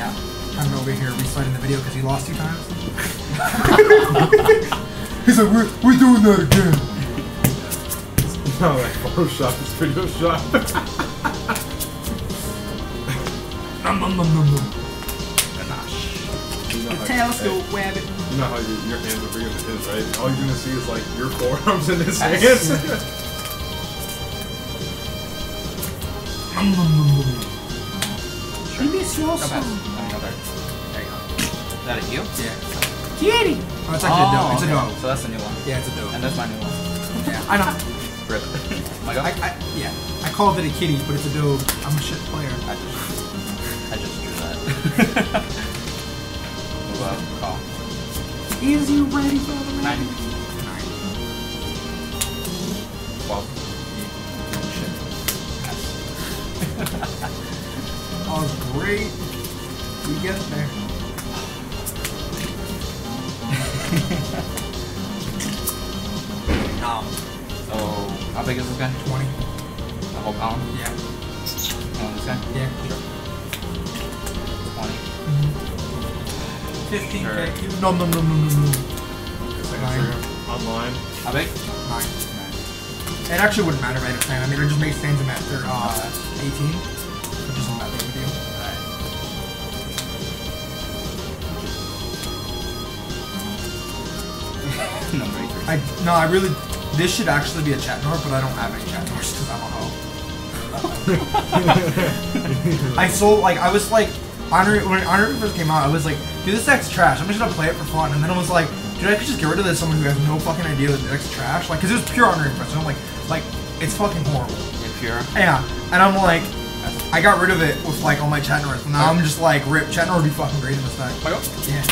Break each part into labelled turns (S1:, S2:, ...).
S1: Yeah.
S2: I'm over here restarting the video because he lost 2 times. He's like, we're doing that again.
S3: No, like Photoshop this video shot.
S2: Nom nom nom nom nom.
S1: Telescope, wabbit.
S3: You know how your hands are bigger than his, right? All you're gonna see is like your forearms in his hands.
S2: Nom nom nom nom.
S1: Sure. Go past. There you go. Is that a you?
S2: Yeah. Kitty! Oh, it's actually a doe. It's a doe.
S1: So that's the new one.
S2: Yeah, it's a doe.
S1: And that's my new one.
S2: Yeah, I know.
S1: Rip. My go?
S2: Yeah. I called it a kitty, but it's a doe. I'm a shit player.
S1: I just drew that. Move up. Call.
S2: Is you ready for the
S1: 9.
S2: 9.
S1: 12. Shit.
S2: Oh, great. We get there.
S1: So, how big is this guy?
S2: 20.
S1: The whole column?
S2: Yeah.
S1: Oh, this guy?
S2: Yeah.
S1: Sure. 20.
S2: 15.
S1: Sure.
S2: No, no, no, no, no, no.
S3: 9. Online.
S1: How big?
S2: 9. It actually wouldn't matter if I had a plan. I mean, it just makes stands him at 18. Which isn't that big of a deal.
S1: Number 8.
S2: No, I really. This should actually be a chat door, but I don't have any chat doors because I'm a hoe. I was like, when Honor first came out, I was like, dude, this deck's trash. I'm just gonna play it for fun. And then I was like, dude, I could just get rid of this. Someone who has no fucking idea that the deck's trash. Like, cause it was pure Honor First. So I'm like, it's fucking horrible.
S1: Yeah, pure.
S2: Yeah, and I'm like, I got rid of it with like all my chat doors. And now I'm just like, rip. Chat door would be fucking great in this deck. Yeah.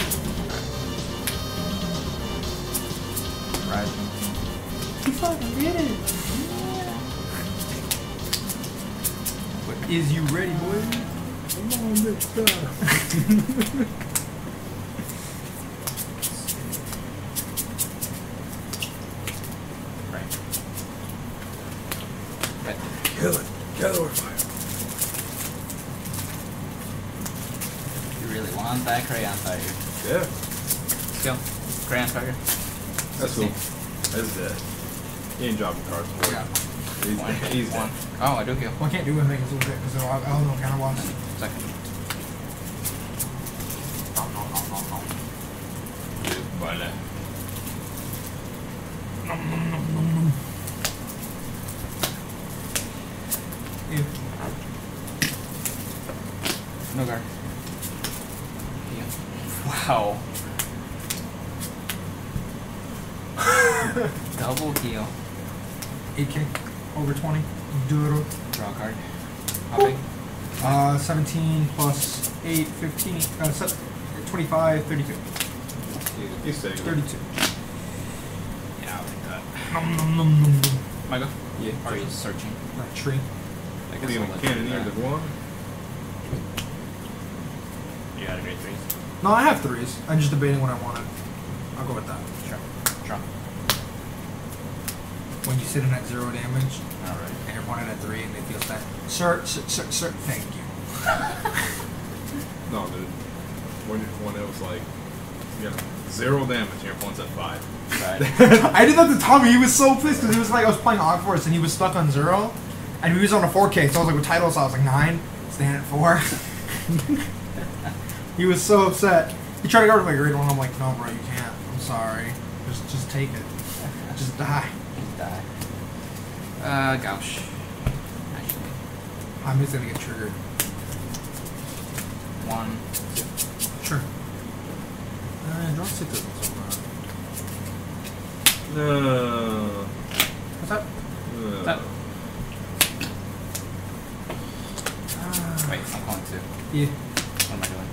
S1: Right.
S2: He fucking did it. But is you ready, boy? Come on, let's go.
S1: Right. Right.
S3: Kill it. Kill it.
S1: You really want that crayon tiger?
S3: Yeah.
S1: Let's go. Crayon tiger.
S3: That's cool. That's dead. He ain't dropping cards for it.
S2: Yeah.
S3: He's dead.
S1: Oh, I do kill.
S2: Well, I can't do anything because I'll know kind of lost.
S1: Second.
S3: Vale.
S1: No guard. Yeah. Wow. Double heal.
S2: 8K. Over 20. Duro.
S1: Draw a card. How big?
S2: 17 plus 8, 15, 25, 32.
S3: He's taking
S2: 32.
S1: Yeah, I'll take that.
S2: Nom nom nom nom nom.
S1: My go?
S3: Yeah.
S1: Or he's searching.
S2: That tree.
S1: I
S3: What
S1: guess
S3: are you
S1: I'll
S3: gonna
S1: let
S3: cannoneer
S1: you do
S3: the one?
S1: You got a great 3s.
S2: No, I have 3s. I'm just debating what I wanted. I'll go with that.
S1: Sure. Draw.
S2: When you sit in at 0 damage,
S1: Alright.
S2: and you're pointed at 3 and they feel that. Sir, thank you.
S3: No, dude. When it was like, you know, 0 damage and your opponent's at 5.
S1: Right.
S2: I did that to Tommy. He was so pissed because he was like, I was playing Hogwarts and he was stuck on 0, and he was on a 4K. So I was like, with titles, I was like 9, stand at 4. He was so upset. He tried to go to my grade 1. I'm like, no, bro, you can't. I'm sorry. Just take it. Just die.
S1: Just die. Gouch. Actually.
S2: I'm just gonna get triggered.
S1: 1.
S2: Sure. Draw 6 isn't so bad.
S3: No.
S2: What's that?
S1: That. Wait, I'm calling 2.
S2: Yeah.
S1: What am I doing?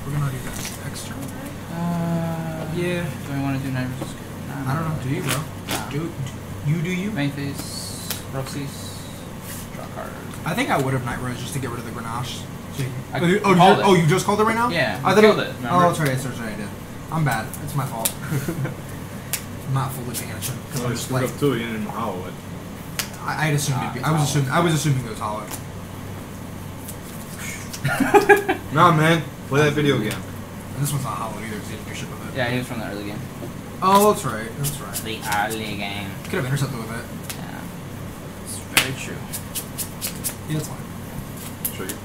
S2: We're gonna do that extra, right?
S1: Yeah. Do I want to do Nightrose?
S2: I don't know. Do you, bro?
S1: Nah.
S2: Do you?
S1: Main phase. Roxy's. Draw cards.
S2: I think I would have Nightrose just to get rid of the Grenache. So
S1: I called it.
S2: You just called it right now?
S1: Yeah,
S2: I
S1: I
S2: thought
S1: killed it, remember?
S2: Oh, that's right. That's right. I did. I'm bad. It's my fault. I'm not fully paying attention because
S3: No,
S2: I'm
S3: you
S2: just
S3: screwed
S2: like
S3: up too. You didn't even hollow it.
S2: I'd assumed it'd be. I was assuming it was hollow.
S3: Nah, man. Play that video game.
S2: And this one's not hollow either because he didn't do shit with it.
S1: Yeah, he was from the early game.
S2: Oh, that's right. That's right.
S1: The early game.
S2: Could have intercepted with it.
S1: Yeah. It's very true.
S2: Yeah, that's fine.
S3: Trigger.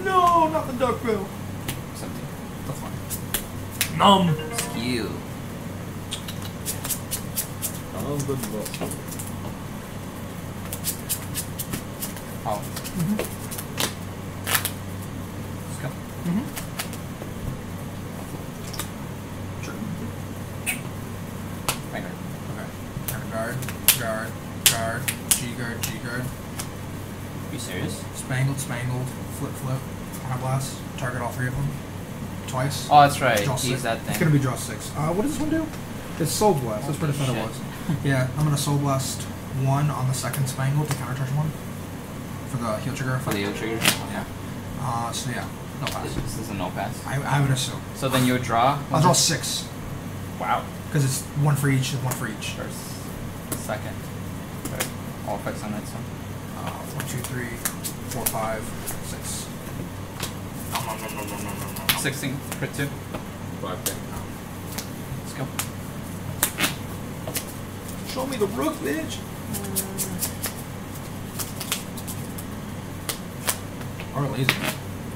S2: No, not the duck bill.
S1: Something.
S2: That's fine. Numb.
S1: Skew.
S3: Oh, good luck.
S1: Oh.
S2: Mm-hmm.
S1: Let's go.
S2: Mm-hmm. Sure.
S1: Finger.
S2: Okay. Turn guard, guard, guard, G-guard, G-guard.
S1: You serious?
S2: Spangled, spangled, flip, flip, blast, target all 3 of them. Twice.
S1: Oh, that's right.
S2: Draw
S1: He's
S2: 6.
S1: that thing.
S2: It's gonna be draw 6. What does this one do? It's Soul Blast. That's what I thought it was. Yeah, I'm gonna Soul Blast 1 on the second Spangled to countercharge 1 for the heal trigger.
S1: For the heal trigger?
S2: Yeah. So yeah, no pass.
S1: This is a no pass.
S2: I would assume.
S1: So then you would draw?
S2: I'll draw 6.
S1: Wow.
S2: Because it's 1 for each and 1 for each.
S1: First, second, third. All effects on that song.
S2: 1, 2, 3, 4, 5, 6. No.
S1: 16, crit 2.
S3: 5 thing.
S1: Let's go.
S2: Show me the rook, bitch. Or lazy.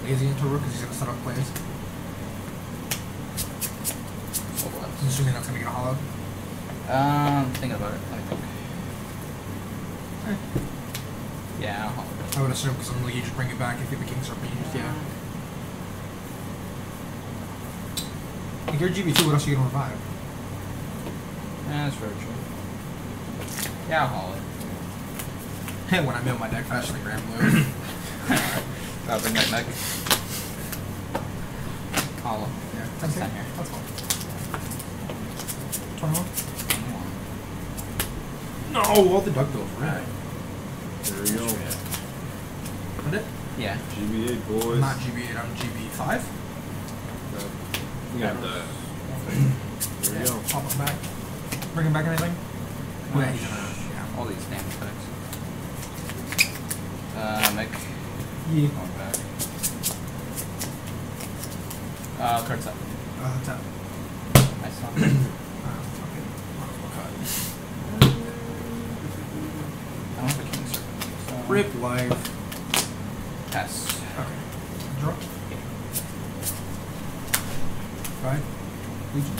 S2: Lazy into rook because he's gonna set up plays. I'm assuming that's gonna get a hollow.
S1: Thinking about it. Let me think. Yeah, I'll hold it.
S2: I would assume because I'm like, you just bring it back if you have a king serpent. You just, yeah. Like you're GB2, what else are you gonna revive?
S1: Yeah, that's very true. Yeah, I'll hold it.
S2: Hey, when I build my deck faster than Grand Blue.
S1: I'll bring that back. Hollow.
S2: Yeah,
S1: That's
S2: okay.
S1: not here.
S2: That's fine. 21?
S1: 21.
S2: No, all the duck bills, right?
S3: There we go.
S2: What it?
S1: Yeah.
S3: GB8, boys.
S2: I'm not GB8, I'm GB5.
S3: You got that. There we go.
S2: Pop him back. Bring him back anything?
S1: Oh,
S2: Yeah.
S1: all these damn effects. Mick.
S2: Yeah.
S1: Going back. Card set.
S2: Tap.
S1: Nice one.
S2: Okay.
S1: I don't have a king serpent. So
S2: Rip life.
S1: pass.
S2: Okay. Draw. Right. Legion.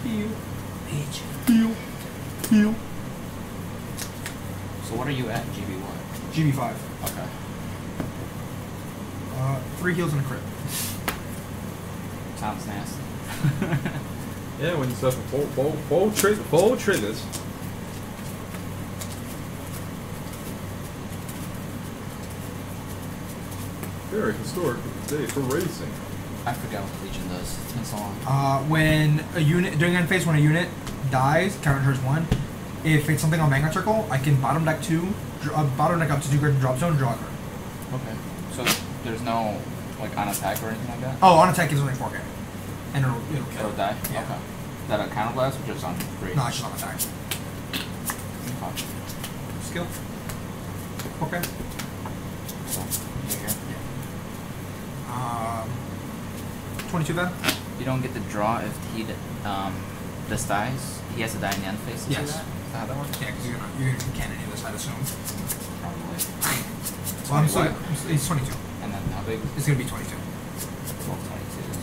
S2: Heal.
S1: Legion.
S2: Heal. Heal.
S1: So what are you at? GB1?
S2: GB5.
S1: Okay.
S2: 3 heals and a crit.
S1: Sounds nasty.
S3: Yeah, when you suffer full triggers. Very historic day for racing.
S1: I forgot what Legion does. It's been so long.
S2: When a unit during end phase, when a unit dies, counter charge 1. If it's something on Vanguard Circle, I can bottom deck 2, bottom deck up to 2 cards, drop zone, draw a card.
S1: Okay. So there's no like on attack or anything like that?
S2: Oh, on attack is only 4K, and it'll kill.
S1: It'll die?
S2: Yeah.
S1: Okay. Is that a counterblast or just on 3?
S2: No, it's just on attack.
S1: Okay.
S2: Skill. Okay.
S1: So, you're here.
S2: 22 then?
S1: You don't get to draw if he this dies. He has to die in the end phase.
S2: Yes.
S1: Is that how that works?
S2: Yeah, because you're gonna can any of this, I'd assume.
S1: Probably.
S2: Well, I'm still,
S1: 20
S2: it's 22.
S1: And then how big?
S2: It's gonna be 22.
S1: 12, 22s.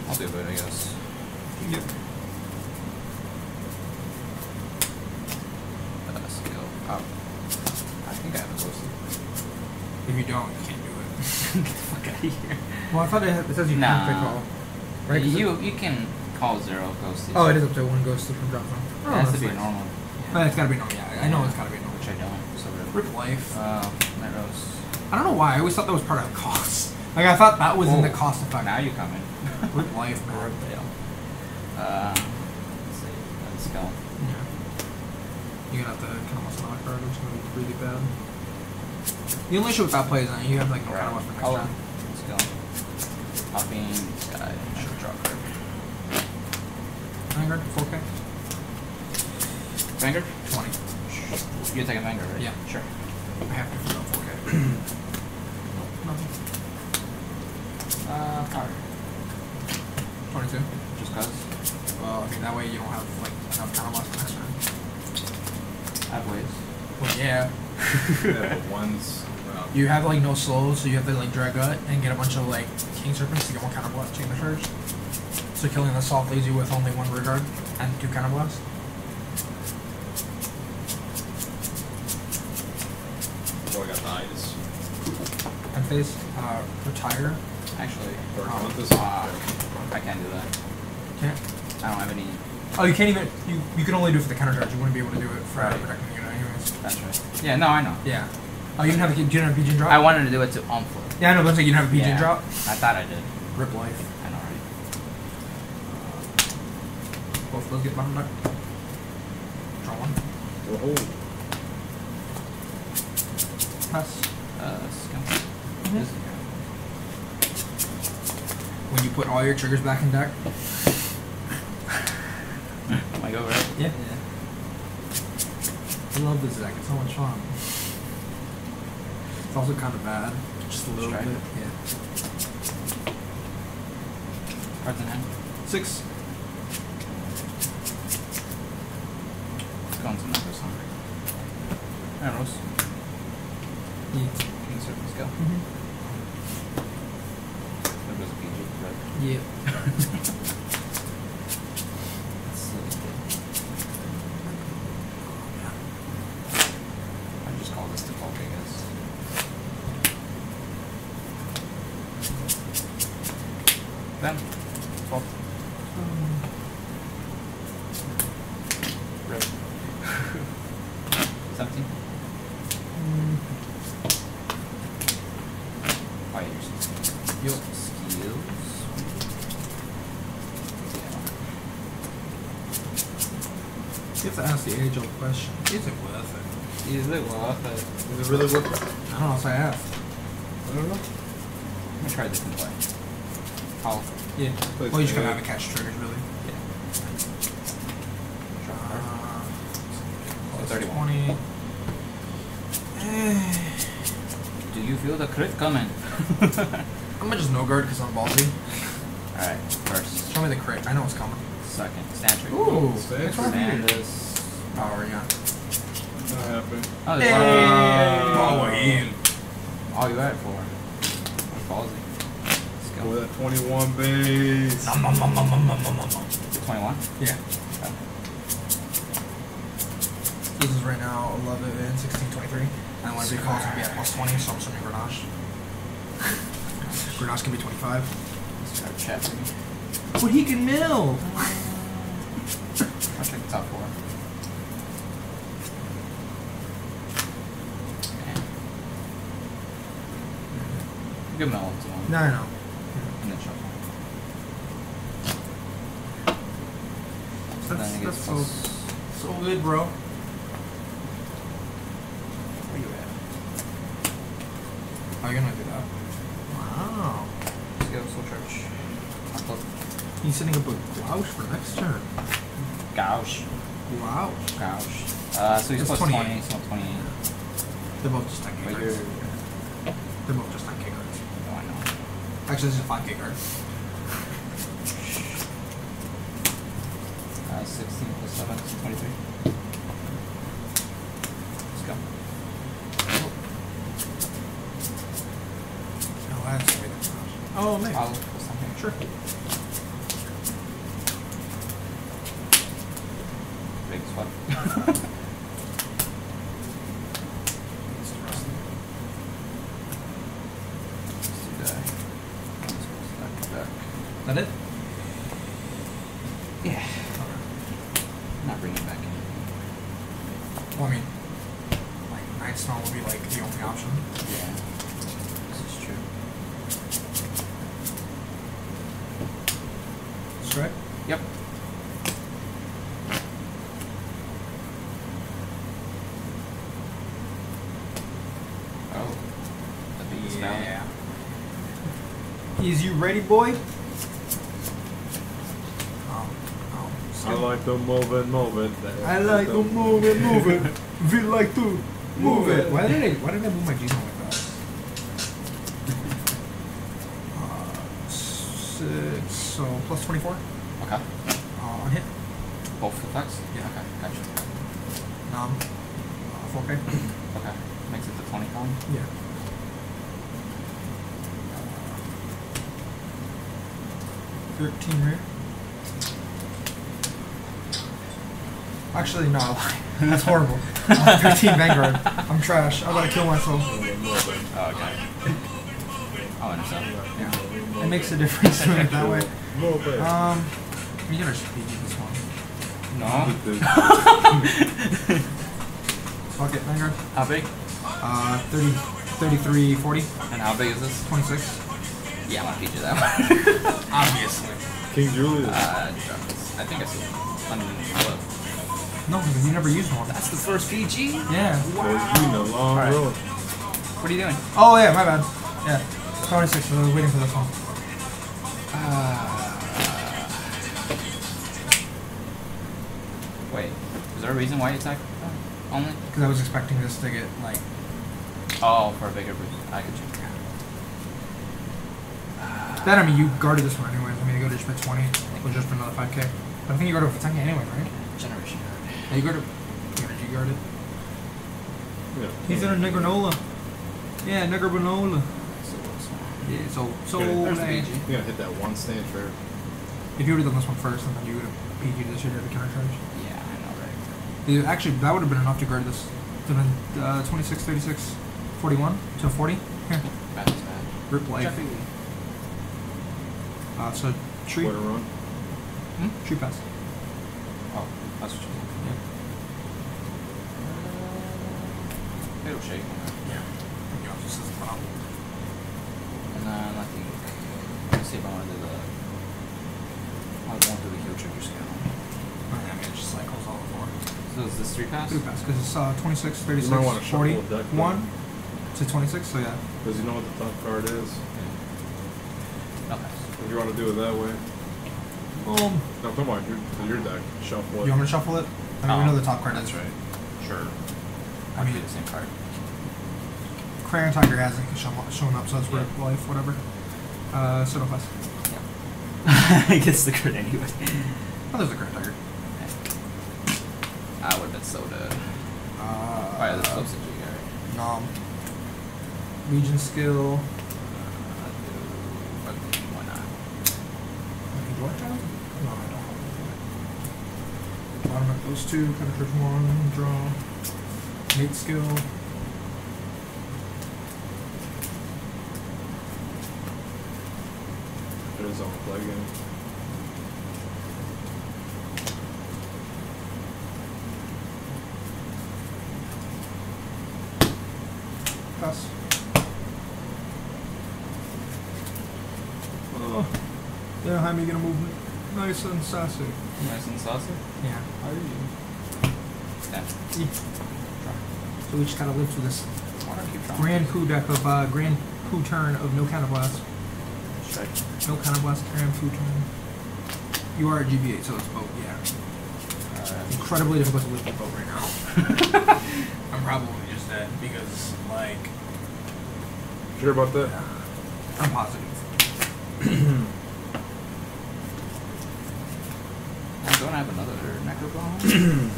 S1: I'll do it, I guess.
S2: Yep.
S1: Skill. Oh. I think I have a ghosted.
S2: If you don't, you can't do it.
S1: Get the fuck out of here.
S2: Well, I thought it says you
S1: Nah.
S2: can't pick all. Right? 'Cause
S1: You can call 0 ghosted.
S2: Oh, it is up to 1 ghost from drop zone.
S1: It has to be a
S2: nice.
S1: normal.
S2: It's gotta be normal. Yeah, I know it's gotta be normal.
S1: Which I don't. So good.
S2: Rip life.
S1: Nightrose.
S2: I don't know why. I always thought that was part of the cost. Like I thought that was in the
S1: Whoa.
S2: cost effect.
S1: Now you come in.
S2: Rip life, man.
S1: Let's see. Let's go.
S2: Yeah. You're gonna have to kind of muscle out card, which is gonna be really bad. The only issue with that play is that you have like no kind of weapon next turn.
S1: Let's go. Hopping, sky, sure, draw card.
S2: Vanguard, 4K.
S1: Vanguard?
S2: 20.
S1: You take a Vanguard, right?
S2: Yeah.
S1: Sure.
S2: I have to for the 4K. Nothing.
S1: Power.
S2: 22.
S1: Just cause.
S2: Well, I mean, that way you don't have, like, enough counter blast next turn.
S1: I have ways.
S2: Well, yeah.
S3: Yeah, but one's.
S2: You have, like, no souls, so you have to, like, drag gut and get a bunch of, like, King Serpents to get one counter blast, chain the charge. So killing the soft leaves you with only one rear guard and 2 counter blasts.
S3: Oh, I got the eyes.
S2: End phase, retire.
S1: Actually,
S3: Or want this?
S1: I can't do that.
S2: Can't.
S1: I don't have any.
S2: Oh, you can't even. You can only do it for the counter charge. You wouldn't be able to do it for
S1: Right.
S2: protecting the unit, anyways.
S1: That's right. Yeah, no, I know.
S2: Yeah. Oh, you didn't have a BG drop.
S1: I wanted to do it to Omflow.
S2: Yeah, I know, but I'm saying you didn't have a BG
S1: Yeah,
S2: drop.
S1: I thought I did.
S2: Rip life.
S1: I know, right?
S2: Both of those get bottom deck. Draw one.
S3: Oh,
S2: Pass.
S1: Scum.
S2: Mhm. When you put all your triggers back in deck.
S1: Am I go right?
S2: Yeah. I love this deck. It's so much fun. It's also kind of bad. Just a little
S1: Strike.
S2: bit. Yeah.
S1: Cards in hand.
S2: 6.
S1: Let's go into Nightrose, huh? Nightrose.
S2: Yeah.
S1: King Serpents go.
S2: Mm-hmm.
S1: There goes a PG, right?
S2: Yeah.
S1: That's silly. I just call this default, I guess. Then, 12. Rip. 17. Oh, yeah, you're 16.
S2: Yo.
S1: Skills.
S2: You have to ask the age-old question. Is it worth it?
S1: Is it worth it?
S3: is it really worth it?
S2: I don't know if I asked.
S3: I don't know.
S1: Let me try this and play. How?
S2: Yeah.
S3: Plays
S2: Well, you just gotta
S3: big.
S2: have a catch triggers, really.
S1: Yeah.
S2: Uh,
S1: 31.
S2: 20.
S1: Do you feel the crit coming?
S2: I'm gonna just no guard because I'm ballsy.
S1: Alright, first.
S2: Show me the crit. I know it's coming.
S1: Second. Stand trick.
S2: Ooh.
S3: Stand
S2: Next
S3: trick.
S2: one.
S1: Stand this.
S2: Power, yeah.
S3: Not happening.
S1: Oh,
S2: Hey.
S1: there's
S2: Oh, Ian.
S1: Oh, you at it for? That's ballsy. Let's go.
S3: Boy, that 21 base.
S1: 21?
S2: Yeah. This is right now 11, 16, 23. And when it calls will be at plus 20, so I'm assuming Grenache. Grenache can be 25.
S1: Let's try to chat for me.
S2: But he can mill!
S1: I'll check the top 4. Man. Give him all to one.
S2: No, no.
S1: And then shuffle. So then it gets
S2: That's
S1: plus.
S2: so good, bro.
S1: Where you at?
S2: Oh, you're gonna do that. Wow.
S1: Let's go, soul charge. I'll close.
S2: He's setting up a Gouge for next turn.
S1: Gouge.
S2: Wow.
S1: Gouge. So he's
S2: It's
S1: plus
S2: 28.
S1: 20, so 28.
S2: They're both just 10k
S1: But
S2: cards.
S1: you're.
S2: They're both just 10k cards.
S1: Oh, I know.
S2: Actually, this is a 5k card.
S1: 16 plus 7 is 23. Let's go.
S2: No, that's way too much. Oh, maybe.
S1: I'll put something.
S2: Sure.
S1: Big sweat.
S2: It's the rest of
S1: Let's do that. Back.
S2: it. Is that it?
S1: Yeah. Not bringing it back in.
S2: Well, I mean, like, Night Snow would be, like, the only option.
S1: Yeah. This is true.
S2: Strike?
S1: Yep. Oh. The BiggestBelly.
S2: Yeah. Is you ready, boy?
S3: I like to move it.
S2: I like to move it. We like to move it. Why did I move my G-Zone like that? 6, so plus 24.
S1: Okay.
S2: On hit.
S1: Both effects?
S2: Yeah.
S1: Okay, gotcha.
S2: 4K.
S1: Okay. Makes it to 20 con?
S2: Yeah. Uh, 13 rear. Actually, no, I lied. That's horrible. 13 Vanguard. I'm trash. I gotta kill myself.
S1: Oh, okay. Oh, understand.
S2: Yeah. It makes a difference doing it that way. You gotta speed this one.
S1: No.
S2: Fuck it, Vanguard.
S1: How big?
S2: 33, 40.
S1: And how big is this?
S2: 26.
S1: Yeah, I'm gonna feed you that one.
S2: Obviously.
S3: King Julius.
S1: I think I see one.
S2: No, because you never used one.
S1: That's the first PG?
S2: Yeah.
S3: It's been a long
S1: Alright.
S3: road.
S1: What are you doing?
S2: Oh, yeah, my bad. Yeah. 26, I was waiting for this one.
S1: Wait, is there a reason why you attack only?
S2: Because I was expecting this to get, like...
S1: Oh, for a bigger boost. I could check.
S2: Then, I mean, you guarded this one anyways. I mean, you go to just for 20, or just for another 5K. But I think you guarded for 10K anyway, right?
S1: Generation guard.
S2: Yeah, you guarded... You guarded.
S3: Yeah.
S2: He's in a Negranola. Yeah, Negranola. Yeah, so
S1: There's the
S2: like,
S1: PG.
S3: You gotta hit that one stand fair.
S2: if you would have done this one first, and then you would have PG'd this, you'd have a counter charge.
S1: Yeah, I know, right?
S2: Yeah, actually, that would have been enough to guard this. To been 26, 36, 41 to 40. Here,
S1: Bad is bad.
S2: rip life. So tree,
S3: Quarter run.
S2: tree pass.
S1: Oh, that's what you think.
S2: Yeah.
S1: It'll shake.
S2: Yeah. This is the problem.
S1: And then I think, let's see if I want to do the, I want to do the heal trigger scale.
S2: I mean, it just cycles all the four.
S1: So is this 3 pass?
S2: Three pass, because it's 26, 36,
S3: You might want to shuffle
S2: 40,
S3: a deck,
S2: 1 to 26, so yeah.
S3: Because you know what the top card is.
S1: Okay.
S3: If you want to do it that way. No, come on, your deck. Shuffle it.
S2: You want me to shuffle it? I mean, we know the top card
S1: That's
S2: is.
S1: right. Sure.
S2: I mean,
S1: the same card.
S2: Crayon Tiger hasn't shown up, so it's rip life, whatever. Soda pass.
S1: I guess the card anyway.
S2: Oh, there's a Crayon Tiger.
S1: I would have been soda. Alright, let's close the G, alright.
S2: Nom. Legion skill.
S1: Why not?
S2: Do I have? No, I don't have. Bottom of those two, penetrate 1, draw. Mate skill.
S3: It is on play game.
S2: Pass. Oh. Yeah, how am you gonna move it? Nice and sassy.
S1: Nice and saucy?
S2: Yeah.
S1: How are you? Yeah.
S2: So we just gotta live through this
S1: Why don't I keep trying?
S2: grand coup deck of grand coup turn of no counterblast.
S1: Strike.
S2: No counterblast, grand coup turn. You are a GB8, so it's boat, yeah. Incredibly difficult to lift the boat right now. I'm probably just dead because, like,
S3: Sure about that?
S2: I'm positive.
S1: I don't have another necrobone.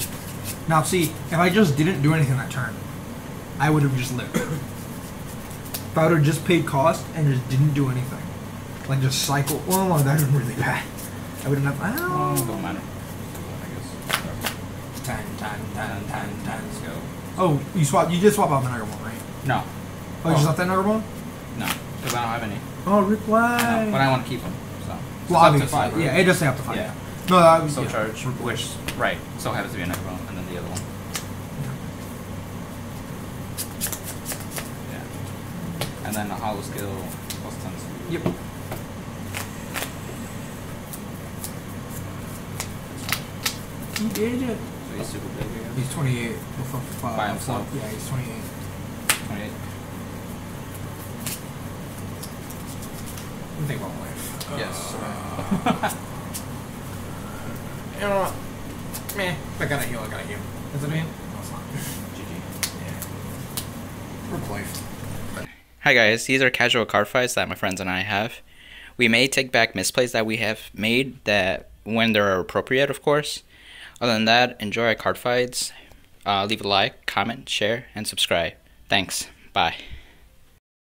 S2: Now, see, if I just didn't do anything that turn, I would have just lived. If I would have just paid cost and just didn't do anything, like just cycle. Well, no, that would have been really bad. I wouldn't have.
S1: Oh, don't matter. I guess.
S2: 10.
S1: Let's go.
S2: Oh, you did swap out the Negrabone, right?
S1: No.
S2: Oh, you just left that Negrabone?
S1: No. Because I don't have any.
S2: Oh, reply.
S1: No, but I want to keep them. So.
S2: Well,
S1: Up to
S2: obviously,
S1: 5, right?
S2: yeah, it does say up to 5.
S1: Yeah.
S2: No, that was
S1: So
S2: yeah.
S1: charge, which, right, so happens to be a necrobone, and then the other one. Yeah. And then a hollow skill plus 10 speed.
S2: Yep. He did it.
S1: So he's super big, I guess.
S2: He's 28.
S1: By himself?
S2: Yeah, he's 28.
S1: 28.
S2: What do you think about life?
S1: Yes.
S2: You know what? Meh. If I gotta heal, I gotta heal. Does it mean? No, it's not. GG. Yeah. Replace.
S1: Hi guys, these are casual card fights that my friends and I have. We may take back misplays that we have made that when they're appropriate, of course. Other than that, enjoy our card fights. Leave a like, comment, share, and subscribe. Thanks. Bye.